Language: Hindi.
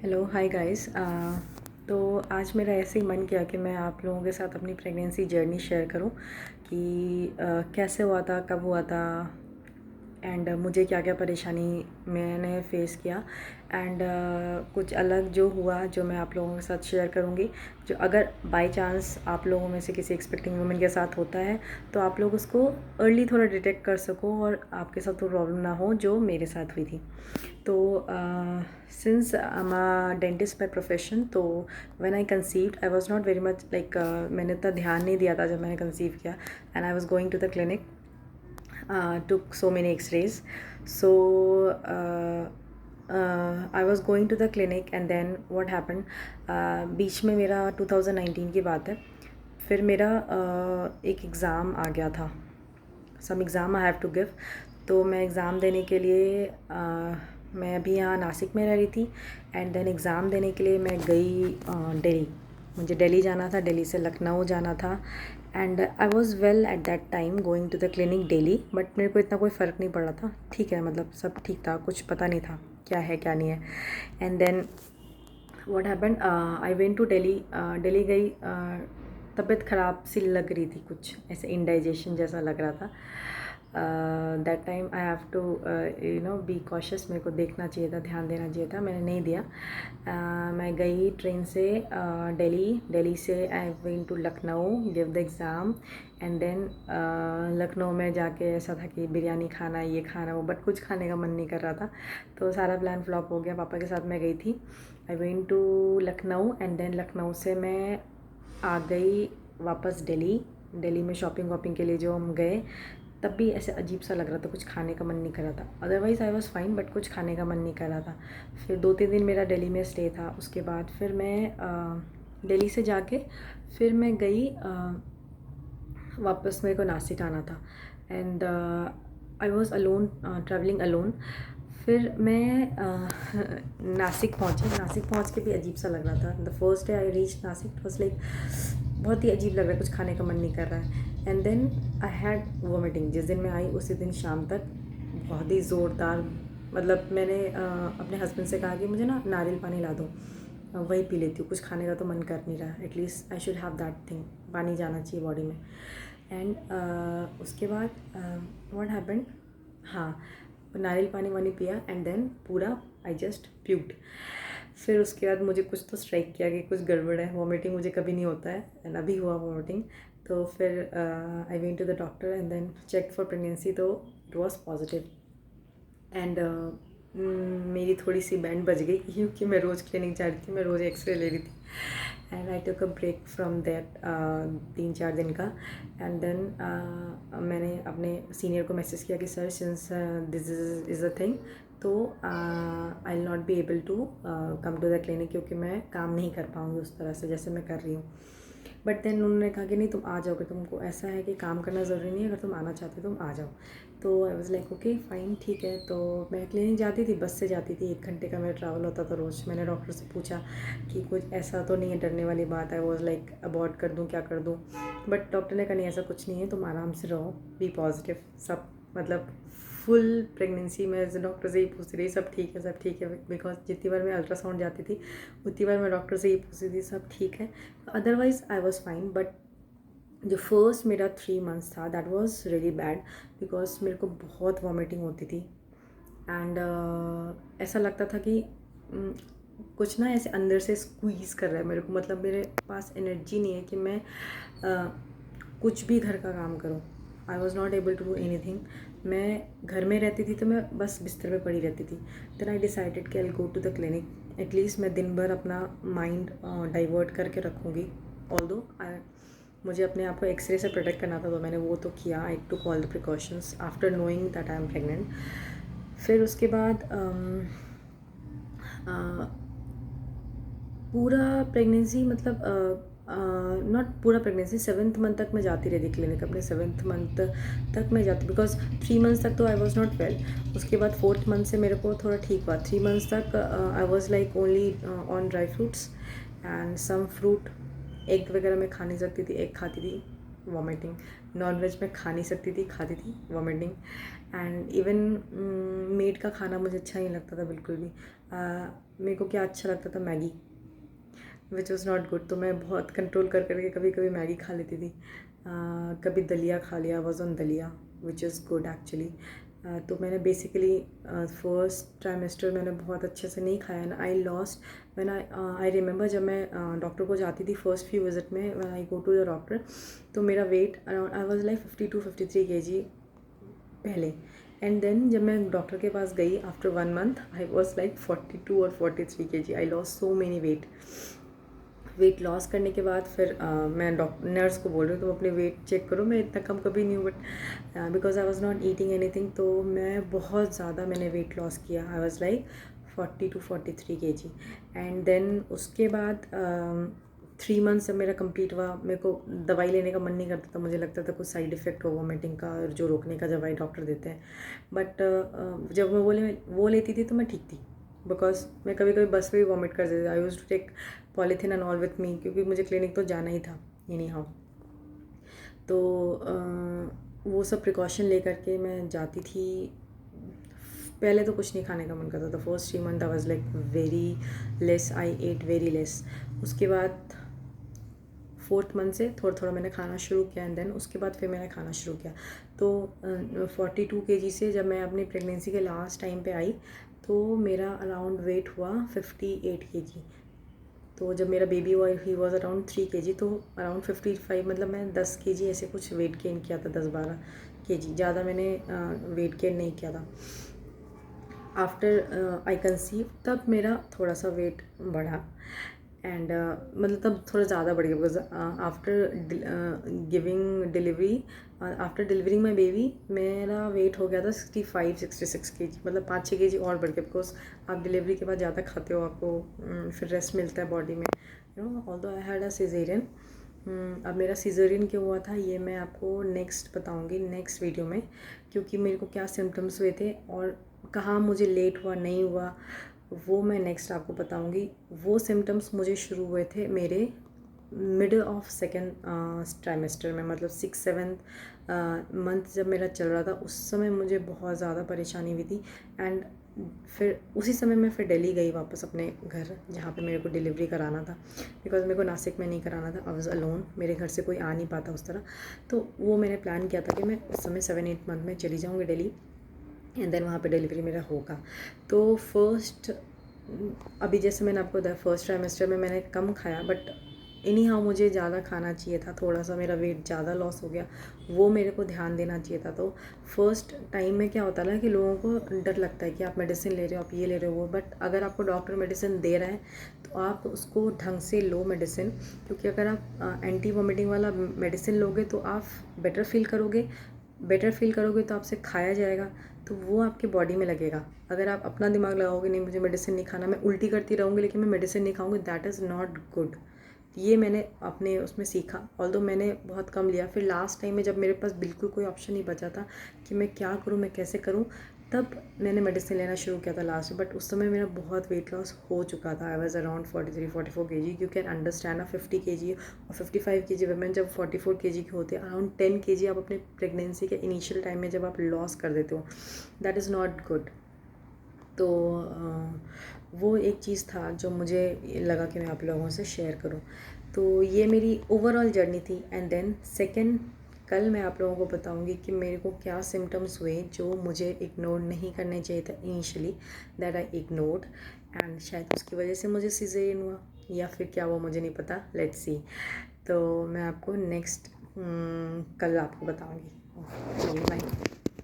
Hello hi guys. तो आज मेरा ऐसे ही मन किया कि मैं आप लोगों के साथ अपनी प्रेगनेंसी जर्नी शेयर करूं कि कैसे हुआ था, कब हुआ था एंड मुझे क्या क्या परेशानी मैंने फ़ेस किया एंड कुछ अलग जो हुआ जो मैं आप लोगों के साथ शेयर करूंगी। जो अगर बाय चांस आप लोगों में से किसी एक्सपेक्टिंग वुमेन के साथ होता है तो आप लोग उसको अर्ली थोड़ा डिटेक्ट कर सको और आपके साथ वो प्रॉब्लम ना हो जो मेरे साथ हुई थी। तो since I am a dentist by profession, तो when I conceived I was not very much like मैंने इतना ध्यान नहीं दिया था जब मैंने कंसीव किया and I was going to the clinic, took so many x-rays. So I was going to the clinic and then what happened, बीच में मेरा 2019 की बात है, फिर मेरा एक एग्ज़ाम आ गया था, some exam I have to give. तो मैं एग्ज़ाम देने के लिए मैं अभी यहाँ नासिक में रह रही थी एंड देन एग्ज़ाम देने के लिए मैं गई दिल्ली। मुझे दिल्ली जाना था, दिल्ली से लखनऊ जाना था and I was well at that time going to the clinic daily, but मेरे को इतना कोई फ़र्क नहीं पड़ा था। ठीक है, मतलब सब ठीक था, कुछ पता नहीं था क्या है क्या नहीं है। And then what happened, I went to Delhi. Delhi गई, तबीयत ख़राब सी लग रही थी, कुछ ऐसे इंडाइजेशन जैसा लग रहा था। That time I have to be cautious, मेरे को देखना चाहिए था, ध्यान देना चाहिए था, मैंने नहीं दिया। मैं गई ट्रेन से दिल्ली से I went to Lucknow, give the exam and then Lucknow में जाके ऐसा था कि बिरयानी खाना, ये खाना वो, बट कुछ खाने का मन नहीं कर रहा था, तो सारा प्लान फ्लॉप हो गया। पापा के साथ मैं गई थी, I went to Lucknow and then Lucknow से मैं आ गई वापस दिल्ली में शॉपिंग वॉपिंग के लिए जो हम गए, तब भी ऐसे अजीब सा लग रहा था, कुछ खाने का मन नहीं कर रहा था। Otherwise I was fine, but कुछ खाने का मन नहीं कर रहा था। फिर 2-3 दिन मेरा दिल्ली में स्टे था। उसके बाद फिर मैं दिल्ली से जाके फिर मैं गई, वापस मेरे को नासिक आना था and I was alone, travelling alone. फिर मैं नासिक पहुँच के भी अजीब सा लग रहा था। The first day I reach Nashik, it was like बहुत ही अजीब लग रहा है, कुछ खाने का मन नहीं कर रहा है। And then I had vomiting. जिस दिन मैं आई उसी दिन शाम तक बहुत ही ज़ोरदार, मतलब मैंने अपने हस्बैंड से कहा कि मुझे ना नारियल पानी ला दो, वही पी लेती हूँ, कुछ खाने का तो मन कर नहीं रहा, at least I should have that thing, पानी जाना चाहिए बॉडी में। एंड उसके बाद व्हाट हैपेंड, हाँ, नारियल पानी वानी पिया एंड देन पूरा आई जस्ट प्यूक्ड। फिर उसके बाद मुझे कुछ तो स्ट्राइक किया कि कुछ गड़बड़ है, वॉमिटिंग मुझे कभी नहीं होता है एंड अभी हुआ वॉमिटिंग। तो फिर I went to the doctor and then check for pregnancy, तो इट वॉज पॉजिटिव एंड मेरी थोड़ी सी बैंड बज गई क्योंकि मैं रोज़ क्लिनिक जा रही थी, मैं रोज़ एक्सरे ले रही थी and I took a break from that 3-4 दिन का। एंड देन मैंने अपने सीनियर को मैसेज किया कि sir since this is a thing, तो I will not be able to come to the clinic, क्योंकि मैं काम नहीं कर पाऊँगी उस तरह से जैसे मैं कर रही हूँ। बट देन उन्होंने कहा कि नहीं तुम आ जाओगे, तुमको ऐसा है कि काम करना ज़रूरी नहीं है, अगर तुम आना चाहते हो तुम आ जाओ। तो आई वाज लाइक ओके फ़ाइन, ठीक है। तो मैं क्लिनिक जाती थी, बस से जाती थी, 1 घंटे का मेरा ट्रैवल होता था रोज़। मैंने डॉक्टर से पूछा कि कुछ ऐसा तो नहीं है डरने वाली बात है, वाज लाइक अबॉर्ट कर दूँ, क्या कर दूँ, बट डॉक्टर ने कहा नहीं ऐसा कुछ नहीं है, तुम आराम से रहो, बी पॉजिटिव। सब मतलब फुल प्रेगनेंसी में डॉक्टर से ही पूछती रही सब ठीक है, सब ठीक है, बिकॉज जितनी बार मैं अल्ट्रासाउंड जाती थी उतनी बार मैं डॉक्टर से ही पूछती थी सब ठीक है। Otherwise I was fine, but जो फर्स्ट मेरा 3 मंथ्स था that was really bad, because मेरे को बहुत वॉमिटिंग होती थी एंड ऐसा लगता था कि कुछ ना ऐसे अंदर से स्क्वीज़ कर रहा है मेरे को, मतलब मेरे पास एनर्जी नहीं है कि मैं कुछ भी घर का काम करूँ। I was not able to do anything. मैं घर में रहती थी तो मैं बस बिस्तर में पड़ी रहती थी। देन आई डिसाइडेड कि I go to the clinic, at least मैं दिन भर अपना माइंड डाइवर्ट करके रखूँगी। ऑल्दो मुझे अपने आप को एक्सरे से प्रोटेक्ट करना था, तो मैंने वो तो किया। I took all the precautions after knowing that I am pregnant. फिर उसके बाद पूरा प्रेगनेंसी, मतलब नॉट पूरा प्रेगनेंसी, 7th मंथ तक मैं जाती रहती क्लिनिक। अपने 7th मंथ तक मैं जाती, बिकॉज 3 मंथ्स तक तो आई वॉज नॉट वेल। उसके बाद 4th मंथ से मेरे को थोड़ा ठीक हुआ। 3 मंथ्स तक I was like only on dry fruits and some fruit. Egg वगैरह मैं खा नहीं सकती थी, एग खाती थी, वॉमिटिंग। नॉन-वेज मैं खा नहीं सकती थी, खाती थी, वॉमिटिंग। एंड इवन मेड का खाना मुझे अच्छा नहीं लगता था बिल्कुल भी। मेरे को क्या अच्छा लगता था, Maggi, which was not good. तो मैं बहुत कंट्रोल कर के कभी कभी मैगी खा लेती थी। कभी दलिया खा लिया, वॉज ऑन दलिया, विच इज़ गुड एक्चुअली। तो मैंने बेसिकली फर्स्ट ट्राइमेस्टर मैंने बहुत अच्छे से नहीं खाया ना। I lost when I remember, जब मैं डॉक्टर को जाती थी फर्स्ट फ्यू विजिट में, when I go to the doctor, तो मेरा weight around, I was like 52-53 kg पहले। एंड देन जब मैं डॉक्टर के पास गई after 1 month, I was like 42 और 43 kg। I lost so many weight loss करने के बाद फिर मैं नर्स को बोल रही हूँ, तुम अपने वेट चेक करो, मैं इतना कम कभी नहीं हूँ, but because I was not eating anything, तो मैं बहुत ज़्यादा मैंने वेट लॉस किया। I was like 40-43 kg। And then उसके बाद 3 months जब मेरा कंप्लीट हुआ, मेरे को दवाई लेने का मन नहीं करता था, मुझे लगता था कुछ साइड इफ़ेक्ट हो वॉमिटिंग का, जो रोकने का दवाई डॉक्टर देते हैं। बट जब मैं वो लेती थी तो मैं ठीक थी, बिकॉज मैं कभी कभी बस में भी वॉमिट कर देती थी। I used to take polythene and all with me, क्योंकि मुझे क्लिनिक तो जाना ही था एनी हाउ। तो वो सब प्रिकॉशन लेकर के मैं जाती थी। पहले तो कुछ नहीं खाने का मन करता था। First 3 month I was like very less, I ate very less. उसके बाद 4th month से थोड़ा थोड़ा मैंने खाना शुरू किया, एंड देन उसके बाद फिर मैंने खाना शुरू किया। तो 42 kg से जब मैं अपनी प्रेगनेंसी के लास्ट टाइम पे आई, तो मेरा अराउंड वेट हुआ 58 kg। तो जब मेरा बेबी हुआ, ही वॉज अराउंड 3 kg, तो अराउंड 55, मतलब मैं 10 kg ऐसे कुछ वेट गेन किया था, 10-12 kg, ज़्यादा मैंने वेट गेन नहीं किया था। आफ्टर आई कंसीव तब मेरा थोड़ा सा वेट बढ़ा, एंड मतलब तब थोड़ा ज़्यादा बढ़ गया, because after giving delivery, after delivering my baby, मेरा वेट हो गया था 65-66 kg, मतलब 5-6 kg और बढ़ गया, बिकॉज आप डिलीवरी के बाद ज़्यादा खाते हो, आपको फिर रेस्ट मिलता है बॉडी में, you know. Although I had a caesarean. अब मेरा सीज़ेरियन क्यों हुआ था ये मैं आपको नेक्स्ट बताऊंगी, नेक्स्ट वीडियो में, क्योंकि मेरे को क्या सिम्टम्स हुए थे और कहाँ मुझे लेट हुआ नहीं हुआ, वो मैं नेक्स्ट आपको बताऊंगी। वो सिम्टम्स मुझे शुरू हुए थे मेरे मिडल ऑफ सेकेंड ट्राइमेस्टर में, मतलब 6-7 मंथ जब मेरा चल रहा था, उस समय मुझे बहुत ज़्यादा परेशानी हुई थी। एंड फिर उसी समय मैं फिर दिल्ली गई वापस अपने घर, जहाँ पे मेरे को डिलीवरी कराना था, बिकॉज मेरे को नासिक में नहीं कराना था। आई वाज अलोन, मेरे घर से कोई आ नहीं पाता उस तरह। तो वो मैंने प्लान किया था कि मैं उस समय 7-8 मंथ में चली जाऊँगी दिल्ली, एंड देन वहाँ पे डिलीवरी मेरा होगा। तो फर्स्ट, अभी जैसे मैंने आपको बताया फर्स्ट ट्राइमेस्टर में मैंने कम खाया, बट एनी हाउ मुझे ज़्यादा खाना चाहिए था, थोड़ा सा मेरा वेट ज़्यादा लॉस हो गया, वो मेरे को ध्यान देना चाहिए था। तो फर्स्ट टाइम में क्या होता है ना कि लोगों को डर लगता है कि आप मेडिसिन ले रहे हो, आप ये ले रहे हो वो, बट अगर आपको डॉक्टर मेडिसिन दे रहा है तो आप उसको ढंग से लो मेडिसिन, क्योंकि अगर आप एंटी वॉमिटिंग वाला मेडिसिन लोगे तो आप बेटर फील करोगे, तो आपसे खाया जाएगा, तो वो आपके बॉडी में लगेगा। अगर आप अपना दिमाग लगाओगे नहीं मुझे मेडिसिन नहीं खाना, मैं उल्टी करती रहूँगी लेकिन मैं मेडिसिन नहीं खाऊंगी, दैट इज़ नॉट गुड। ये मैंने अपने उसमें सीखा, ऑल्दो मैंने बहुत कम लिया। फिर लास्ट टाइम में जब मेरे पास बिल्कुल कोई ऑप्शन नहीं बचा था कि मैं क्या करूँ, मैं कैसे करूँ, तब मैंने मेडिसिन लेना शुरू किया था लास्ट में। बट उस समय मेरा बहुत वेट लॉस हो चुका था। I was around 43-44 kg। You can understand, 50 kg और 55 kg वुमेन जब 44 kg की होते हैं, अराउंड 10 kg आप अपने प्रेगनेंसी के इनिशियल टाइम में जब आप लॉस कर देते हो, दैट इज़ नॉट गुड। तो वो एक चीज़ था जो मुझे लगा कि मैं आप लोगों से शेयर करूं। तो ये मेरी ओवरऑल जर्नी थी। एंड देन सेकंड, कल मैं आप लोगों को बताऊंगी कि मेरे को क्या सिम्टम्स हुए जो मुझे इग्नोर नहीं करने चाहिए था initially, that I ignored, and शायद उसकी वजह से मुझे सीज़ेरियन हुआ या फिर क्या हुआ मुझे नहीं पता, लेट्स सी। तो मैं आपको नेक्स्ट कल आपको बताऊँगी। बाय।